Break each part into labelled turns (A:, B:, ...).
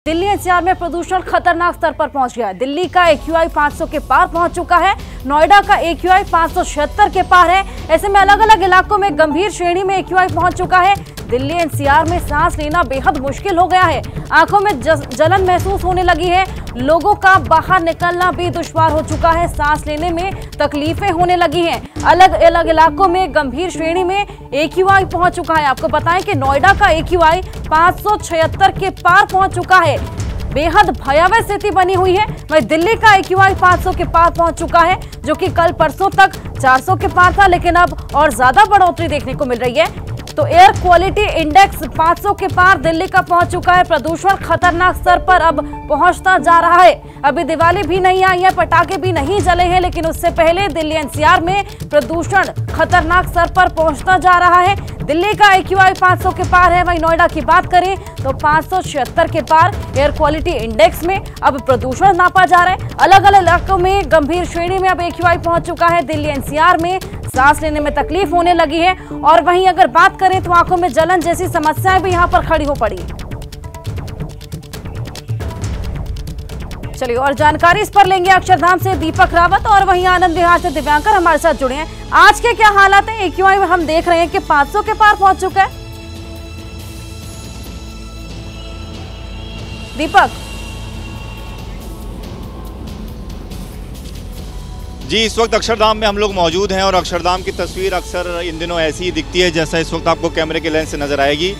A: Delhi NCR में प्रदूषण खतरनाक स्तर पर पहुंच गया है। दिल्ली का AQI 500 के पार पहुंच चुका है। नोएडा का AQI 576 के पार है। ऐसे में अलग अलग इलाकों में गंभीर श्रेणी में AQI पहुंच चुका है। दिल्ली एनसीआर में सांस लेना बेहद मुश्किल हो गया है। आंखों में जलन महसूस होने लगी है। लोगों का बाहर निकलना भी दुश्वार हो चुका है। सांस लेने में तकलीफें होने लगी हैं। अलग अलग इलाकों में गंभीर श्रेणी में AQI पहुंच चुका है। आपको बताएं कि नोएडा का AQI 576 के पार पहुंच चुका है। बेहद भयावह स्थिति बनी हुई है। वहीं दिल्ली का AQI 500 के पार पहुंच चुका है, जो कि कल परसों तक 400 के पार था, लेकिन अब और ज्यादा बढ़ोतरी देखने को मिल रही है। तो एयर क्वालिटी इंडेक्स 500 के पार दिल्ली का पहुंच चुका है। प्रदूषण खतरनाक स्तर पर अब पहुंचता जा रहा है। अभी दिवाली भी नहीं आई है, पटाखे भी नहीं जले हैं, लेकिन उससे पहले दिल्ली एनसीआर में प्रदूषण खतरनाक स्तर पर पहुंचता जा रहा है। दिल्ली का AQI 500 के पार है। वहीं नोएडा की बात करें तो 576 के पार एयर क्वालिटी इंडेक्स में अब प्रदूषण नापा जा रहा है। अलग अलग इलाकों में गंभीर श्रेणी में अब AQI पहुंच चुका है। दिल्ली एनसीआर में सांस लेने में तकलीफ होने लगी है। और वहीं अगर बात करें तो आंखों में जलन जैसी समस्याएं भी यहां पर खड़ी हो पड़ी। चलिए और जानकारी इस पर लेंगे अक्षरधाम से दीपक रावत और वहीं आनंद विहार से दिव्यांकर हमारे साथ जुड़े हैं। आज के क्या हालात हैं? AQI में हम देख रहे हैं कि 500 के पार पहुंच चुका है। दीपक
B: जी, इस वक्त अक्षरधाम में हम लोग मौजूद हैं और अक्षरधाम की तस्वीर अक्सर इन दिनों ऐसी ही दिखती है जैसा इस वक्त आपको कैमरे के लेंस से नज़र आएगी।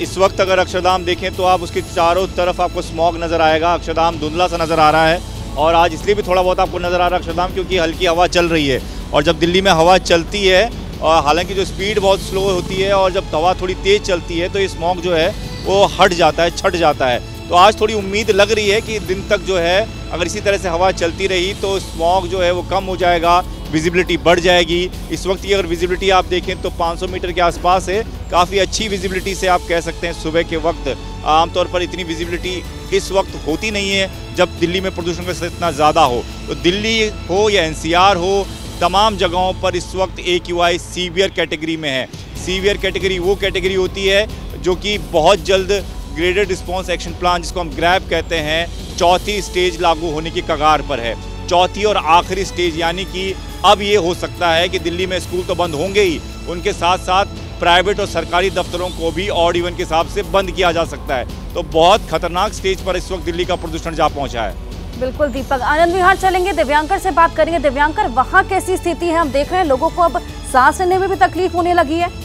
B: इस वक्त अगर अक्षरधाम देखें तो आप उसके चारों तरफ आपको स्मॉग नज़र आएगा। अक्षरधाम धुंधला सा नज़र आ रहा है और आज इसलिए भी थोड़ा बहुत आपको नज़र आ रहा है अक्षरधाम क्योंकि हल्की हवा चल रही है। और जब दिल्ली में हवा चलती है और हालांकि जो स्पीड बहुत स्लो होती है और जब हवा थोड़ी तेज़ चलती है तो ये स्मॉग जो है वो हट जाता है, छट जाता है। तो आज थोड़ी उम्मीद लग रही है कि दिन तक जो है अगर इसी तरह से हवा चलती रही तो स्मॉग जो है वो कम हो जाएगा, विजिबिलिटी बढ़ जाएगी। इस वक्त की अगर विजिबिलिटी आप देखें तो 500 मीटर के आसपास है। काफ़ी अच्छी विजिबिलिटी से आप कह सकते हैं सुबह के वक्त। आमतौर पर इतनी विजिबिलिटी इस वक्त होती नहीं है जब दिल्ली में प्रदूषण का स्तर इतना ज़्यादा हो। तो दिल्ली हो या एनसीआर हो, तमाम जगहों पर इस वक्त AQI सीवियर कैटेगरी में है। सीवियर कैटेगरी वो कैटेगरी होती है जो कि बहुत जल्द ग्रेडेड रिस्पॉन्स एक्शन प्लान, जिसको हम ग्रैब कहते हैं, चौथी स्टेज लागू होने की कगार पर है। चौथी और आखिरी स्टेज, यानी कि अब ये हो सकता है कि दिल्ली में स्कूल तो बंद होंगे ही, उनके साथ साथ प्राइवेट और सरकारी दफ्तरों को भी ऑड इवन के हिसाब से बंद किया जा सकता है। तो बहुत खतरनाक स्टेज पर इस वक्त दिल्ली का प्रदूषण जा पहुंचा है।
A: बिल्कुल दीपक, आनंद विहार चलेंगे, दिव्यांकर से बात करेंगे। दिव्यांकर, वहाँ कैसी स्थिति है? हम देख रहे हैं लोगों को अब सांस लेने में भी तकलीफ होने लगी है।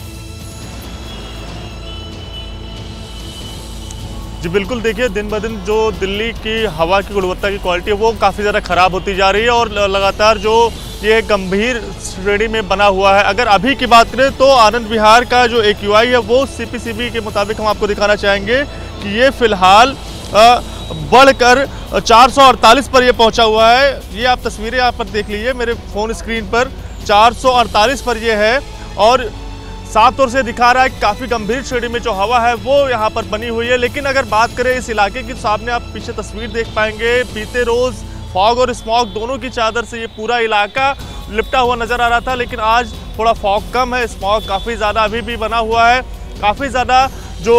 C: जी बिल्कुल, देखिए दिन ब दिन जो दिल्ली की हवा की गुणवत्ता की क्वालिटी है वो काफ़ी ज़्यादा ख़राब होती जा रही है और लगातार जो ये गंभीर श्रेणी में बना हुआ है। अगर अभी की बात करें तो आनंद विहार का जो AQI है वो CPCB के मुताबिक हम आपको दिखाना चाहेंगे कि ये फ़िलहाल बढ़कर 448 पर ये पहुंचा हुआ है। ये आप तस्वीरें यहाँ पर देख लीजिए मेरे फ़ोन स्क्रीन पर, 448 पर ये है और साफ तौर से दिखा रहा है कि काफ़ी गंभीर श्रेणी में जो हवा है वो यहाँ पर बनी हुई है। लेकिन अगर बात करें इस इलाके की, सामने आप पीछे तस्वीर देख पाएंगे, बीते रोज़ फॉग और स्मॉग दोनों की चादर से ये पूरा इलाका लिपटा हुआ नज़र आ रहा था। लेकिन आज थोड़ा फॉग कम है, स्मॉग काफ़ी ज़्यादा अभी भी बना हुआ है। काफ़ी ज़्यादा जो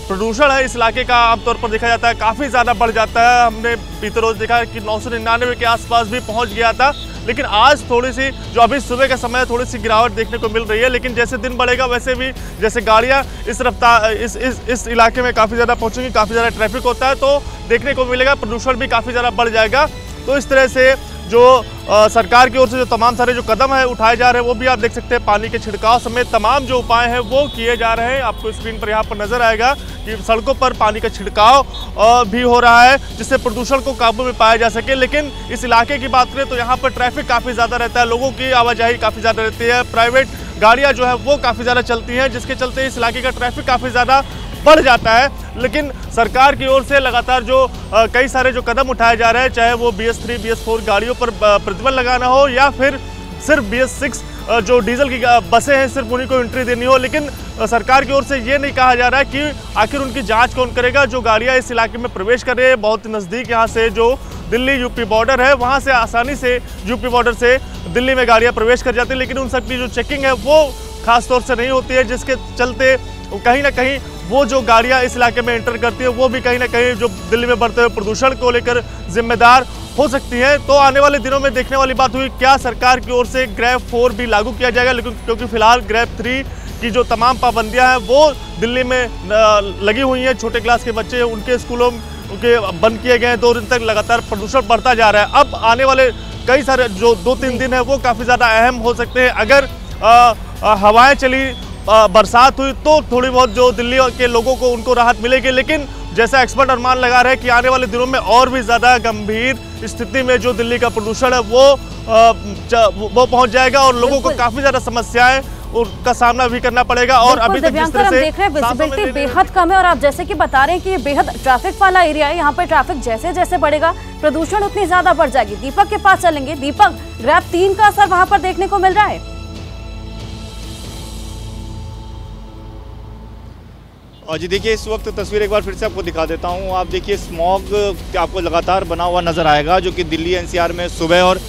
C: प्रदूषण है इस इलाके का आमतौर पर देखा जाता है काफ़ी ज़्यादा बढ़ जाता है। हमने बीते रोज़ देखा कि 999 के आसपास भी पहुँच गया था। लेकिन आज थोड़ी सी जो अभी सुबह का समय थोड़ी सी गिरावट देखने को मिल रही है। लेकिन जैसे दिन बढ़ेगा वैसे भी जैसे गाड़ियां इस रफ्तार इस इलाके में काफ़ी ज़्यादा पहुंचेंगी, काफ़ी ज़्यादा ट्रैफिक होता है तो देखने को मिलेगा प्रदूषण भी काफ़ी ज़्यादा बढ़ जाएगा। तो इस तरह से जो सरकार की ओर से जो तमाम सारे जो कदम है उठाए जा रहे हैं वो भी आप देख सकते हैं। पानी के छिड़काव समेत तमाम जो उपाय हैं वो किए जा रहे हैं। आपको स्क्रीन पर यहाँ पर नज़र आएगा कि सड़कों पर पानी का छिड़काव भी हो रहा है जिससे प्रदूषण को काबू में पाया जा सके। लेकिन इस इलाके की बात करें तो यहाँ पर ट्रैफिक काफ़ी ज़्यादा रहता है, लोगों की आवाजाही काफ़ी ज़्यादा रहती है, प्राइवेट गाड़ियाँ जो है वो काफ़ी ज़्यादा चलती हैं, जिसके चलते इस इलाके का ट्रैफिक काफ़ी ज़्यादा बढ़ जाता है। लेकिन सरकार की ओर से लगातार जो कई सारे जो कदम उठाए जा रहे हैं, चाहे वो BS3, BS4 गाड़ियों पर प्रतिबंध लगाना हो या फिर सिर्फ BS6 जो डीजल की बसें हैं सिर्फ उन्हीं को एंट्री देनी हो। लेकिन सरकार की ओर से ये नहीं कहा जा रहा है कि आखिर उनकी जांच कौन करेगा। जो गाड़ियां इस इलाके में प्रवेश कर रही है, बहुत नज़दीक यहाँ से जो दिल्ली यूपी बॉर्डर है वहाँ से आसानी से यूपी बॉर्डर से दिल्ली में गाड़ियाँ प्रवेश कर जाती है। लेकिन उन सब की जो चेकिंग है वो खास तौर से नहीं होती है, जिसके चलते कहीं ना कहीं वो जो गाड़ियां इस इलाके में एंटर करती है वो भी कहीं ना कहीं जो दिल्ली में बढ़ते हुए प्रदूषण को लेकर जिम्मेदार हो सकती है। तो आने वाले दिनों में देखने वाली बात हुई क्या सरकार की ओर से ग्रेव 4 भी लागू किया जाएगा, लेकिन क्योंकि फिलहाल ग्रेव 3 की जो तमाम पाबंदियां हैं वो दिल्ली में लगी हुई हैं। छोटे क्लास के बच्चे उनके स्कूलों उनके बंद किए गए हैं, 2 दिन तक लगातार प्रदूषण बढ़ता जा रहा है। अब आने वाले कई सारे जो 2-3 दिन है वो काफ़ी ज़्यादा अहम हो सकते हैं। अगर हवाएं चली, बरसात हुई तो थोड़ी बहुत जो दिल्ली के लोगों को उनको राहत मिलेगी, लेकिन जैसा एक्सपर्ट अनुमान लगा रहे हैं कि आने वाले दिनों में और भी ज़्यादा गंभीर स्थिति में जो दिल्ली का प्रदूषण है वो पहुंच जाएगा और लोगों को काफ़ी ज़्यादा समस्याएं उनका सामना भी करना पड़ेगा। और अभी तक जिस तरह से
A: देख रहे हैं विजिबिलिटी बेहद कम है और आप जैसे कि बता रहे हैं कि ये बेहद ट्रैफिक वाला एरिया है, यहाँ पे ट्रैफिक जैसे जैसे बढ़ेगा प्रदूषण उतनी ज्यादा बढ़ जाएगी। दीपक के पास चलेंगे। दीपक, ग्रेव 3 का असर वहां पर देखने को मिल रहा है?
B: और जी देखिए, इस वक्त तस्वीर एक बार फिर से आपको दिखा देता हूँ। आप देखिए स्मॉग आपको लगातार बना हुआ नजर आएगा, जो कि दिल्ली एनसीआर में सुबह और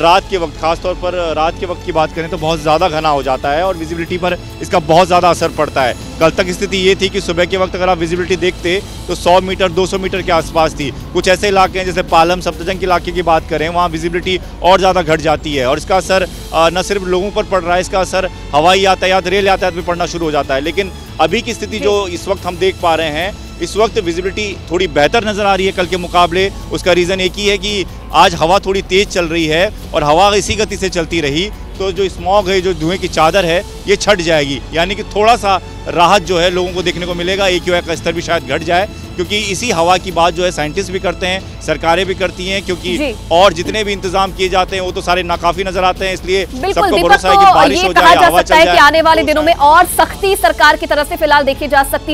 B: रात के वक्त, खासतौर पर रात के वक्त की बात करें तो बहुत ज़्यादा घना हो जाता है और विजिबिलिटी पर इसका बहुत ज़्यादा असर पड़ता है। कल तक स्थिति ये थी कि सुबह के वक्त अगर आप विजिबिलिटी देखते तो 100 मीटर 200 मीटर के आसपास थी। कुछ ऐसे इलाके हैं जैसे पालम, सफदरजंग के इलाके की बात करें, वहाँ विजिबिलिटी और ज़्यादा घट जाती है और इसका असर न सिर्फ लोगों पर पड़ रहा है, इसका असर हवाई यातायात, रेल यातायात में पड़ना शुरू हो जाता है। लेकिन अभी की स्थिति जो इस वक्त हम देख पा रहे हैं, इस वक्त विजिबिलिटी थोड़ी बेहतर नज़र आ रही है कल के मुकाबले। उसका रीज़न एक ही है कि आज हवा थोड़ी तेज़ चल रही है और हवा इसी गति से चलती रही तो जो स्मॉग है, जो धुएं की चादर है, ये छट जाएगी, यानी कि थोड़ा सा राहत जो है लोगों को देखने को मिलेगा। AQI का स्तर भी शायद घट जाए, क्योंकि इसी हवा की बात जो है साइंटिस्ट भी करते हैं, सरकारें भी करती हैं, क्योंकि और जितने भी इंतजाम किए जाते हैं वो तो सारे नाकाफी नजर आते हैं। इसलिए सबको भरोसा है कि बारिश हो जाए, हवा चल जाए।
D: कि आने वाले दिनों में और सख्ती सरकार की तरफ से फिलहाल देखी जा सकती है।